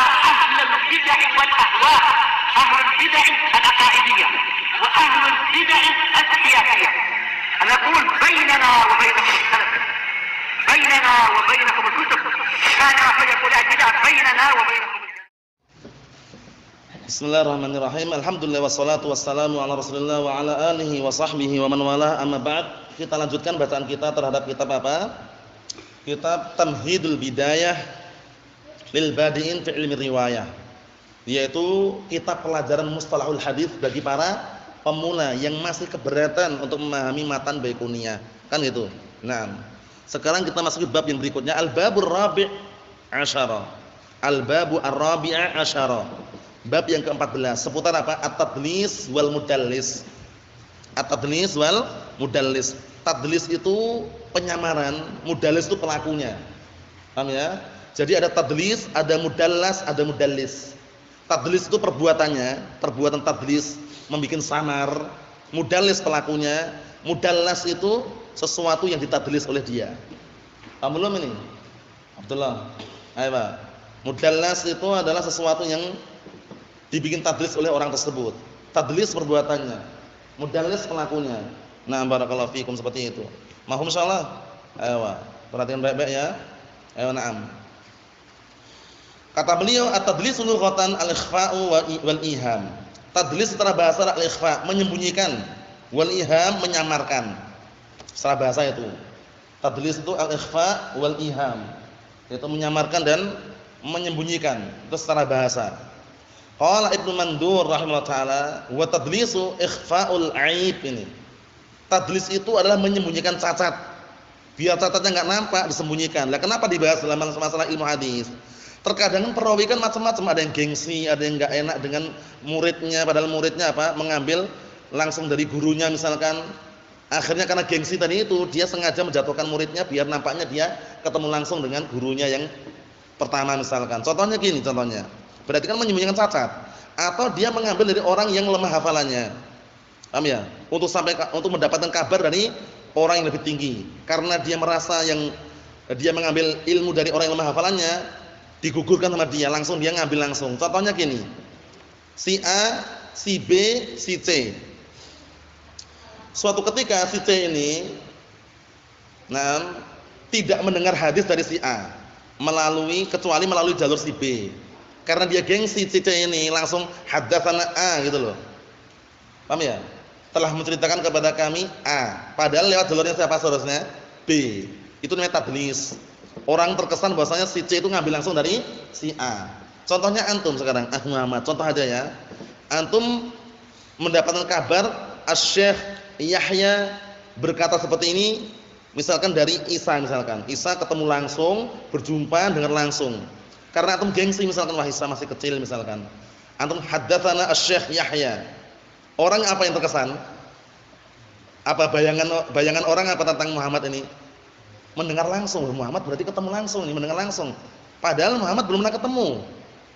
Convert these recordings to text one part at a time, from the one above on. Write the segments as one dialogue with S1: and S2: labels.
S1: أهل البدع والأهواء، أهل البدع العقائدية وأهل البدع السياسية. أنا أقول بيننا وبينكم السلف، بيننا وبينكم الكتب، كان فيقول البدع بيننا وبينكم.
S2: Bismillahirrahmanirrahim. Alhamdulillah wassalatu wassalamu ala Rasulillah wa ala alihi wa sahbihi wa man walah, amma ba'd. Kita lanjutkan bacaan kita terhadap kitab apa? Kitab Tamhidul Bidayah lil Badi'in fi Ilmi Riwayah, yaitu kitab pelajaran mustalahul hadis bagi para pemula yang masih keberatan untuk memahami matan Baiquniyah. Kan gitu. Nah, sekarang kita masuk ke bab yang berikutnya, al-babur rabi' asyara. Al-babu ar-rabi'a asyara. Bab yang ke-14 seputar apa? At-tadlis wal mudallis. At-tadlis wal mudallis. Tadlis itu penyamaran, mudallis itu pelakunya. Paham ya? Jadi ada tadlis, ada mudallas, ada mudallis. Tadlis itu perbuatannya, perbuatan tadlis, membikin samar. Mudallis pelakunya. Mudallas itu sesuatu yang ditadlis oleh dia. Paham belum ini? Abdullah. Ayo, Pak. Mudallas itu adalah sesuatu yang dibikin tadlis oleh orang tersebut. Tadlis perbuatannya, mudallis pelakunya. Nah, barakallahu fikum, seperti itu. Mahum insyaallah. Ayo, perhatikan baik-baik ya. Ayo, na'am. Kata beliau, at-tadlisu lughatan al-ikhfa'u wal iham. Tadlis secara bahasa al-ikhfa', menyembunyikan, wal iham, menyamarkan. Secara bahasa itu. Tadlis itu al-ikhfa' wal iham. Itu menyamarkan dan menyembunyikan. Itu secara bahasa. Qala Ibnu Mandur rahimahullah taala, wa tadlisu ikhfa'ul aib ini. Tadlis itu adalah menyembunyikan cacat. Biar cacatnya enggak nampak, disembunyikan. Lah kenapa dibahas dalam masalah ilmu hadis? Terkadang perawi kan macam-macam, ada yang gengsi, ada yang enggak enak dengan muridnya, padahal muridnya apa? Mengambil langsung dari gurunya misalkan. Akhirnya karena gengsi tadi itu, dia sengaja menjatuhkan muridnya biar nampaknya dia ketemu langsung dengan gurunya yang pertama misalkan. Contohnya gini, contohnya. Berarti kan menyembunyikan cacat, atau dia mengambil dari orang yang lemah hafalannya. Paham ya? Untuk mendapatkan kabar dari orang yang lebih tinggi. Karena dia merasa yang dia mengambil ilmu dari orang yang lemah hafalannya, digugurkan sama dia, langsung dia ngambil langsung. Contohnya gini. Si A, si B, si C. Suatu ketika si C ini tidak mendengar hadis dari si A kecuali melalui jalur si B. Karena dia gengsi, si C ini langsung haddatsana A gitu loh. Paham ya? Telah menceritakan kepada kami A, padahal lewat jalurnya siapa seharusnya? B. Itu namanya tadlis. Orang terkesan bahwasanya si C itu ngambil langsung dari si A. Contohnya antum sekarang, Muhammad, contoh aja ya. Antum mendapatkan kabar Asy-Syaikh Yahya berkata seperti ini, misalkan dari Isa misalkan. Isa ketemu langsung, berjumpa dengan langsung. Karena antum gengsi misalkan, wah Isa masih kecil misalkan. Antum haddatsana Asy-Syaikh Yahya. Orang apa yang terkesan? Apa bayangan orang apa tentang Muhammad ini? Mendengar langsung, Muhammad berarti ketemu langsung ini, mendengar langsung. Padahal Muhammad belum pernah ketemu.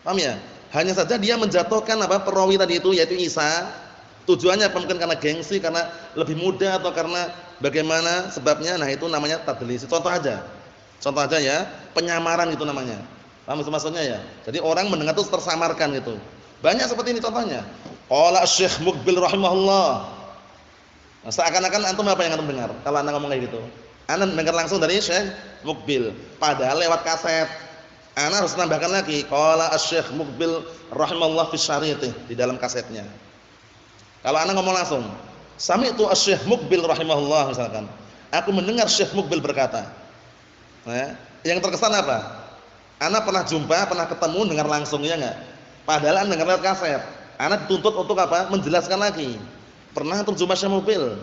S2: Paham ya? Hanya saja dia menjatuhkan apa perawi tadi itu, yaitu Isa. Tujuannya apa? Mungkin karena gengsi, karena lebih muda, atau karena bagaimana sebabnya. Nah, itu namanya tadlis. Contoh aja ya, penyamaran itu namanya. Paham maksudnya ya? Jadi orang mendengar itu tersamarkan gitu. Banyak seperti ini contohnya. Qala Asy-Syaikh Muqbil rahimahullah. Nah, seakan-akan antum apa yang antum dengar kalau anda ngomong kayak gitu? Anda dengar langsung dari Syekh Muqbil, padahal lewat kaset. Anda harus tambahkan lagi qala Asy-Syaikh Muqbil rahimahullah fi syarihih, di dalam kasetnya. Kalau anda ngomong langsung, sami'tu Asy-Syaikh Muqbil rahimahullah misalkan. Aku mendengar Syekh Muqbil berkata. Nah, yang terkesan apa? Anda pernah jumpa, pernah ketemu, dengar langsung, ya enggak? Padahal Anda dengar lewat kaset. Anda dituntut untuk apa? Menjelaskan lagi. Pernah antum jumpa Syekh Muqbil?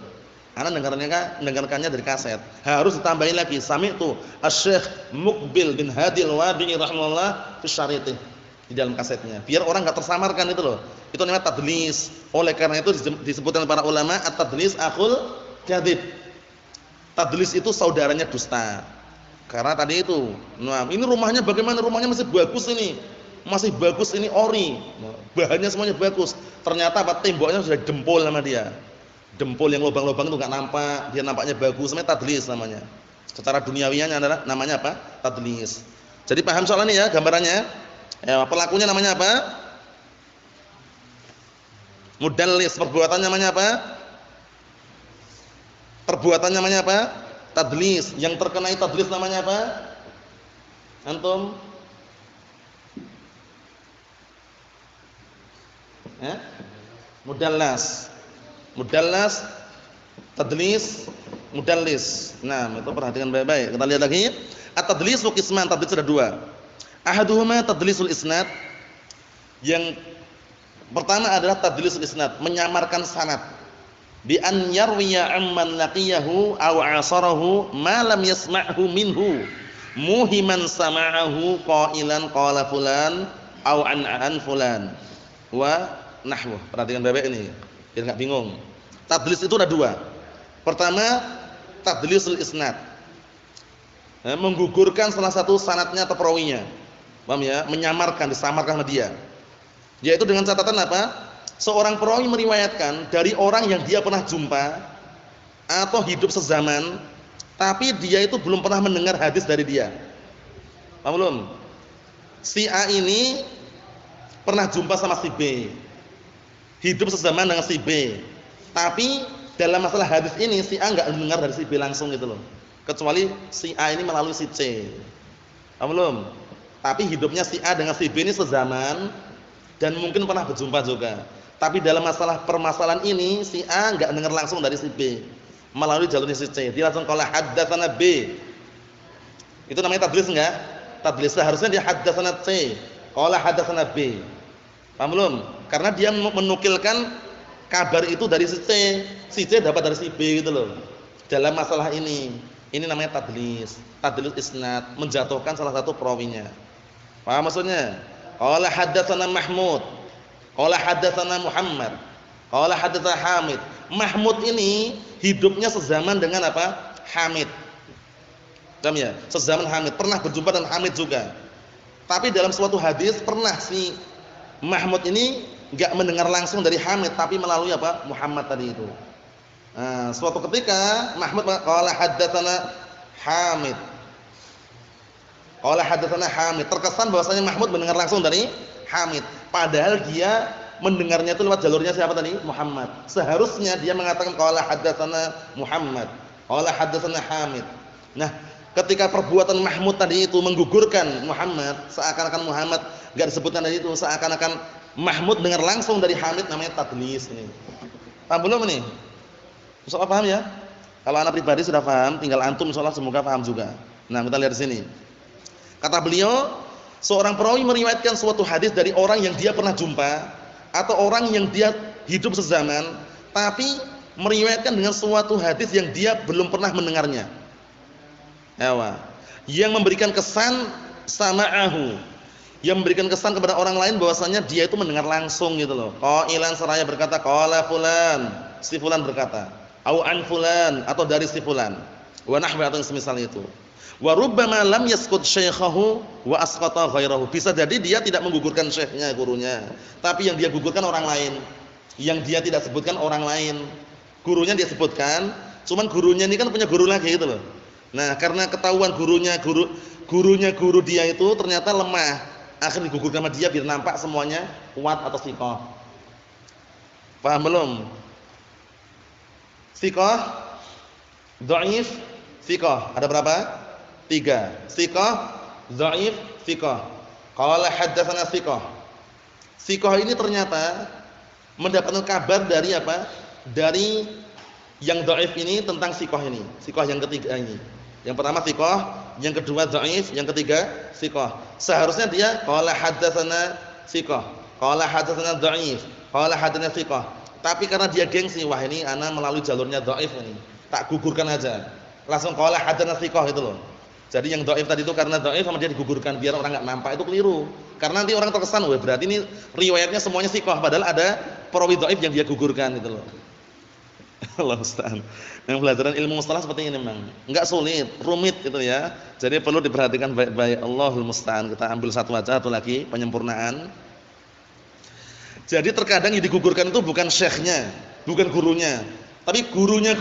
S2: Anda mendengarkannya dari kaset. Harus ditambahin lagi, sami'tu Asy-Syaikh Muqbil bin Hadi al-Wadi'i rahimahullah fi syarihih, di dalam kasetnya. Biar orang enggak tersamarkan itu loh. Itu namanya tadlis. Oleh karena itu disebutkan para ulama at-tadlis akhul kadzib. Tadlis itu saudaranya dusta. Karena tadi itu, nah ini rumahnya bagaimana? Rumahnya masih bagus ini, ori, bahannya semuanya bagus. Ternyata apa? Temboknya sudah dempul sama dia. Dempul yang lubang-lubang itu nggak nampak, dia nampaknya bagus. Namanya tadlis namanya. Secara duniawinya adalah namanya apa? Tadlis. Jadi paham soal ini ya gambarannya? Ya, pelakunya namanya apa? Mudallis. Perbuatan namanya apa? Perbuatan namanya apa? Tadlis. Yang terkenai tadlis namanya apa? Antum? Ya? Mudallas. Mudallas, tadlis, mudallis. Nah, itu perhatikan baik-baik. Kita lihat lagi. At-tadlisu qisman, tadlis ada dua. Ahaduhuma tadlisul isnad. Yang pertama adalah tadlisul isnad, menyamarkan sanad. Bi an yarwiya amman laqiyahu aw asarahu ma lam yasma'hu minhu. Muhiman sama'ahu qailan qala fulan aw an fulan. Wa nahwu. Perhatikan baik-baik ini biar enggak bingung. Tadlis itu ada dua. Pertama, tadlisul isnad. Menggugurkan salah satu sanadnya atau perawinya. Paham ya? Menyamarkan, disamarkan sama dia. Yaitu dengan catatan apa? Seorang perawi meriwayatkan dari orang yang dia pernah jumpa atau hidup sezaman, tapi dia itu belum pernah mendengar hadis dari dia. Paham belum? Si A ini pernah jumpa sama si B, hidup sezaman dengan si B, tapi dalam masalah hadis ini si A enggak mendengar dari si B langsung gitu loh, kecuali si A ini melalui si C. Paham belum? Tapi hidupnya si A dengan si B ini sezaman dan mungkin pernah berjumpa juga. Tapi dalam masalah permasalahan ini si A enggak dengar langsung dari si B, melalui jalurnya si C. Dia langsung qala haddatsana B. Itu namanya tadlis enggak? Tadlis. Seharusnya dia haddatsana C, qala haddatsana B. Paham belum? Karena dia menukilkan kabar itu dari si C dapat dari si B gitu loh. Dalam masalah ini namanya tadlis. Tadlis isnad, menjatuhkan salah satu perawinya. Paham maksudnya? Qala haddatsana Mahmud, qala haddatsana Muhammad, qala haddatsana Hamid. Mahmud ini hidupnya sezaman dengan apa? Hamid. Paham ya? Sezaman Hamid, pernah berjumpa dengan Hamid juga. Tapi dalam suatu hadis pernah si Mahmud ini enggak mendengar langsung dari Hamid, tapi melalui apa? Muhammad tadi itu. Nah, suatu ketika Mahmud qala haddatsana Hamid, qala haddatsana Hamid. Terkesan bahwasanya Mahmud mendengar langsung dari Hamid, padahal dia mendengarnya itu lewat jalurnya siapa tadi? Muhammad. Seharusnya dia mengatakan qala haddatsana Muhammad, qala haddatsana Hamid. Nah, ketika perbuatan Mahmud tadi itu menggugurkan Muhammad, seakan-akan Muhammad enggak disebutkan tadi itu, seakan-akan Mahmud dengar langsung dari Hamid, namanya tadlis ini. Paham belum ini? Insyaallah paham ya? Kalau anak pribadi sudah paham, tinggal antum insyaallah semoga paham juga. Nah, kita lihat di sini. Kata beliau, seorang perawi meriwayatkan suatu hadis dari orang yang dia pernah jumpa atau orang yang dia hidup sezaman, tapi meriwayatkan dengan suatu hadis yang dia belum pernah mendengarnya. Yang memberikan kesan sama'ahu, yang memberikan kesan kepada orang lain bahwasanya dia itu mendengar langsung gitu loh. Qailan seraya berkata qala fulan, si fulan berkata, au an fulan, atau dari si fulan. Wa nahwa atau semisal itu. Wa rubbama lam yaskut syaikhahu wa asqata ghairahu. Bisa jadi dia tidak menggugurkan syekhnya, gurunya, tapi yang dia gugurkan orang lain. Yang dia tidak sebutkan orang lain. Gurunya dia sebutkan, cuman gurunya ini kan punya guru lagi gitu loh. Nah, karena ketahuan gurunya guru dia itu ternyata lemah, akhirnya digugurkan sama dia biar nampak semuanya kuat atau thiqah. Paham belum? Thiqah, dhaif, thiqah. Ada berapa? 3. Thiqah, dhaif, thiqah. Qala haddatsana thiqah. Thiqah ini ternyata mendapatkan kabar dari apa? Dari yang dhaif ini tentang thiqah ini. Thiqah yang ketiga ini. Yang pertama thiqah, yang kedua dhaif, yang ketiga thiqah. Seharusnya dia qala haddatsana thiqah, qala haddatsana dhaif, qala haddatsana thiqah. Tapi karena dia gengsi, wah ini ana melalui jalurnya dhaif ini, tak gugurkan aja. Langsung qala haddatsana thiqah itu loh. Jadi yang dhaif tadi itu karena dhaif sama dia digugurkan biar orang enggak nampak, itu keliru. Karena nanti orang terkesan, wah berarti ini riwayatnya semuanya thiqah, padahal ada perawi dhaif yang dia gugurkan gitu loh. Allah Ustaz. Yang pelajaran ilmu mustalah seperti ini memang enggak sulit, rumit gitu ya. Jadi perlu diperhatikan baik-baik. Allahul musta'an. Kita ambil satu aja, satu lagi penyempurnaan. Jadi terkadang yang digugurkan itu bukan syekhnya, bukan gurunya, tapi gurunya.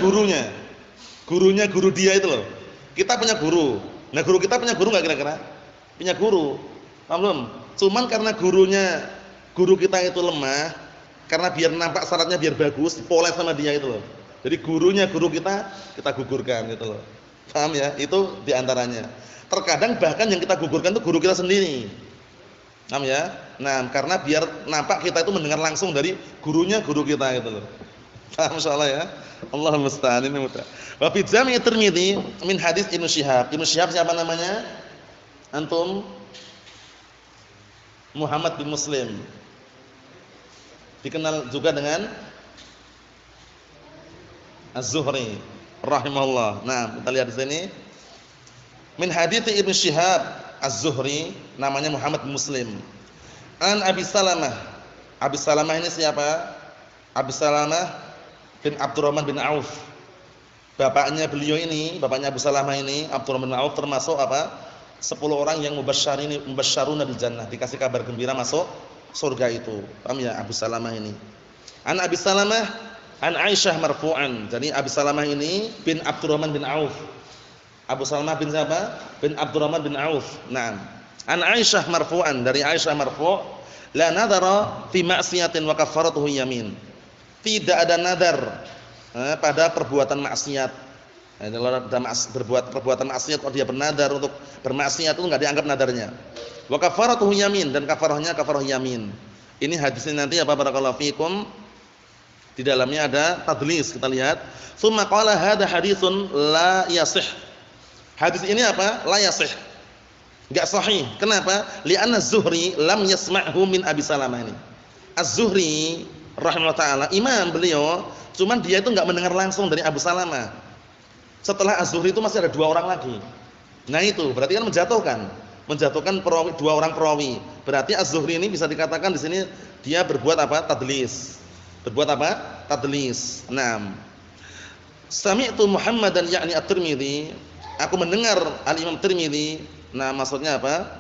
S2: Gurunya guru dia itu loh. Kita punya guru. Nah, guru kita punya guru enggak kira-kira? Punya guru. Paham belum? Cuman karena guru kita itu lemah, karena biar nampak syaratnya biar bagus, dipoles sama dia itu loh. Jadi guru kita gugurkan gitu loh. Paham ya? Itu diantaranya. Terkadang bahkan yang kita gugurkan itu guru kita sendiri. Paham ya? Nah, karena biar nampak kita itu mendengar langsung dari guru kita gitu loh. Paham insyaallah ya? Allahumma musta'an ini mudah. Wa fi Jami' Tirmidzi min hadis Ibnu Syihab. Ibnu Syihab siapa namanya? Antum? Muhammad bin Muslim. Dikenal juga dengan Az-Zuhri rahimahullah. Nah, kita lihat di sini. Min hadits Ibnu Syihab Az-Zuhri, namanya Muhammad bin Muslim. An Abi Salamah. Abi Salamah ini siapa? Abi Salamah bin Abdurrahman bin Auf. Bapaknya beliau ini, bapaknya Abu Salamah ini, Abdurrahman bin Auf termasuk apa? 10 orang yang mubasysyaruna bil jannah, dikasih kabar gembira masuk surga itu. Paham ya Abu Salamah ini? An Abi Salamah an Aisyah marfu'an. Jadi Abi Salamah ini bin Abdurrahman bin Auf. Abu Salamah bin siapa? Bin Abdurrahman bin Auf. Naam. An Aisyah marfu'an, dari Aisyah marfu', la nadhara fi ma'siyatin wa kafaratuhu yamin. Tidak ada nadar pada perbuatan maksiat. Kalau ada berbuat perbuatan maksiat, kalau dia bernadar untuk bermaksiat itu enggak dianggap nadarnya. Wa kafaratuhu yamin, dan kafarahnya kafarah yamin. Ini hadisnya nanti apa barakallahu fikum. Di dalamnya ada tadlis, kita lihat. Tsumma qala hadza haditsun la yasih. Hadis ini apa? La yasih. Enggak sahih. Kenapa? Li'anna Az-Zuhri lam yasma'hu min Abi Salamah ini. Az-Zuhri rahimahullah taala, imam beliau, cuman dia itu enggak mendengar langsung dari Abu Salamah. Setelah Az-Zuhri itu masih ada 2 orang lagi. Nah itu berarti kan menjatuhkan perawi, 2 orang perawi. Berarti Az-Zuhri ini bisa dikatakan di sini dia berbuat apa? Tadlis. Berbuat apa? Tadlis. Naam. Sami'tu Muhammadan yakni At-Tirmidzi. Aku mendengar Al-Imam Tirmidzi. Nah, maksudnya apa?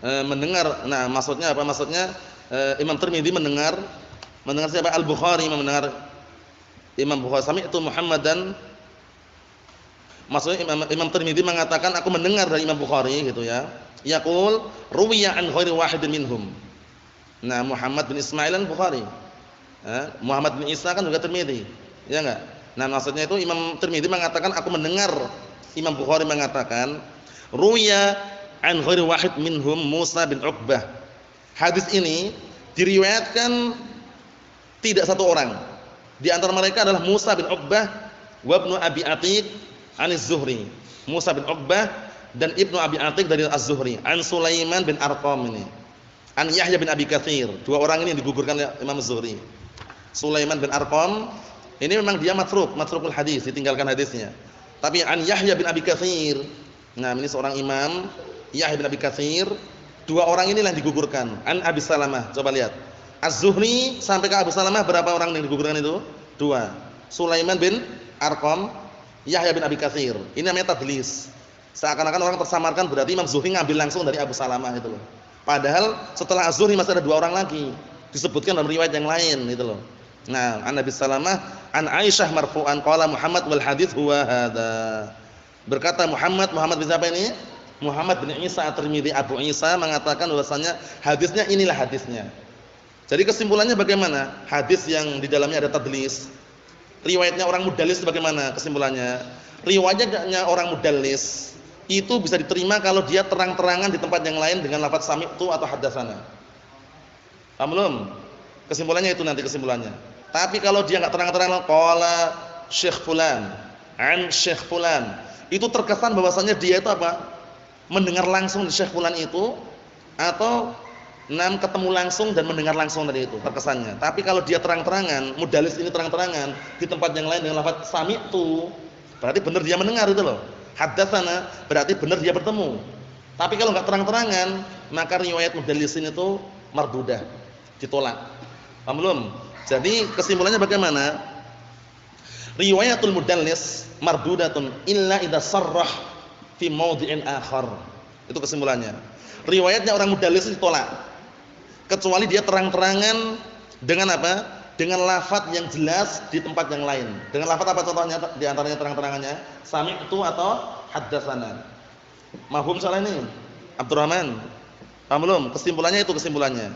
S2: Nah, maksudnya apa? Maksudnya Imam Tirmidzi mendengar siapa? Al-Bukhari mendengar Imam Bukhari. Sami'tu Muhammadan. Maksudnya Imam Tirmidzi mengatakan aku mendengar dari Imam Bukhari gitu ya. Yaqul ruwiya an ghairi wahidin minhum. Nah, Muhammad bin Ismail Al-Bukhari. Muhammad bin Isa kan juga Tirmidzi. Ya enggak? Nah, maksudnya itu Imam Tirmidzi mengatakan aku mendengar Imam Bukhari mengatakan ruwiya an ghairi wahid minhum Musa bin Uqbah. Hadis ini diriwayatkan tidak satu orang. Di antara mereka adalah Musa bin Uqbah wa Ibnu Abi Atiq Aniz Zuhri. Musa bin Uqbah dan Ibnu Abi Atiq dari Az-Zuhri. An Sulaiman bin Arqam ini. An Yahya bin Abi Katsir. 2 orang ini digugurkan oleh Imam Az-Zuhri. Sulaiman bin Arqam ini memang dia matrukul hadis, ditinggalkan hadisnya. Tapi an Yahya bin Abi Katsir. Nah, ini seorang imam, Yahya bin Abi Katsir. 2 orang inilah yang digugurkan. An Abi Salamah. Coba lihat. Az-Zuhri sampai ke Abu Salamah berapa orang yang digugurkan itu? 2. Sulaiman bin Arqam, Yahya bin Abi Katsir. Ini namanya tadlis. Seakan-akan orang tersamarkan berarti Imam Zuhri ngambil langsung dari Abu Salamah itu loh. Padahal setelah Az-Zuhri masih ada 2 orang lagi. Disebutkan dalam riwayat yang lain itu loh. Nah, an Abi Salamah an Aisyah marfu'an qala Muhammad wal hadits huwa hadza. Berkata Muhammad bin siapa ini? Muhammad bin Isa At-Tirmidzi, Abu Isa mengatakan bahwasanya hadisnya inilah hadisnya. Jadi kesimpulannya bagaimana? Hadis yang di dalamnya ada tadlis. Riwayatnya orang mudallis bagaimana kesimpulannya? Riwayatnya orang mudallis itu bisa diterima kalau dia terang-terangan di tempat yang lain dengan lafaz sami'tu atau haddatsana. Paham belum? Kesimpulannya itu nanti kesimpulannya. Tapi kalau dia enggak terang-terangan qala Syekh fulan, an Syekh fulan, itu terkesan bahwasanya dia itu apa? Mendengar langsung dari Syekh fulan itu atau ketemu langsung dan mendengar langsung dari itu terkesannya. Tapi kalau dia terang-terangan, mudallis ini terang-terangan di tempat yang lain dengan lafaz sami'tu, berarti benar dia mendengar itu loh. Haddatsana berarti benar dia bertemu. Tapi kalau enggak terang-terangan, maka riwayat mudallisin itu mardudah, ditolak. Paham belum? Jadi kesimpulannya bagaimana? Riwayatul mudallis mardudatun illa idza sarrah fi mawdhi'in akhar. Itu kesimpulannya. Riwayatnya orang mudallis ditolak kecuali dia terang-terangan dengan apa? Dengan lafaz yang jelas di tempat yang lain. Dengan lafaz apa contohnya di antaranya terang-terangannya? Sami'tu atau haddatsana. Mafhum soal ini? Abdurrahman. Paham belum? Kesimpulannya itu kesimpulannya.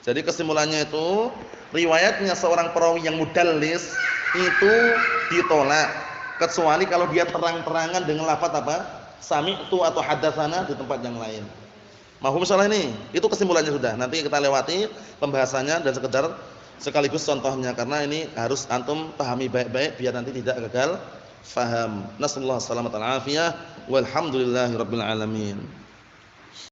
S2: Jadi kesimpulannya itu riwayatnya seorang perawi yang mudallis itu ditolak kecuali kalau dia terang-terangan dengan lafaz apa? Sami'tu atau haddatsana di tempat yang lain. Mahum salah ini. Itu kesimpulannya sudah. Nanti kita lewati pembahasannya dan sekedar sekaligus contohnya karena ini harus antum pahami baik-baik biar nanti tidak gagal faham. Nasallahu alaihi wasallam walhamdulillahirabbil alamin.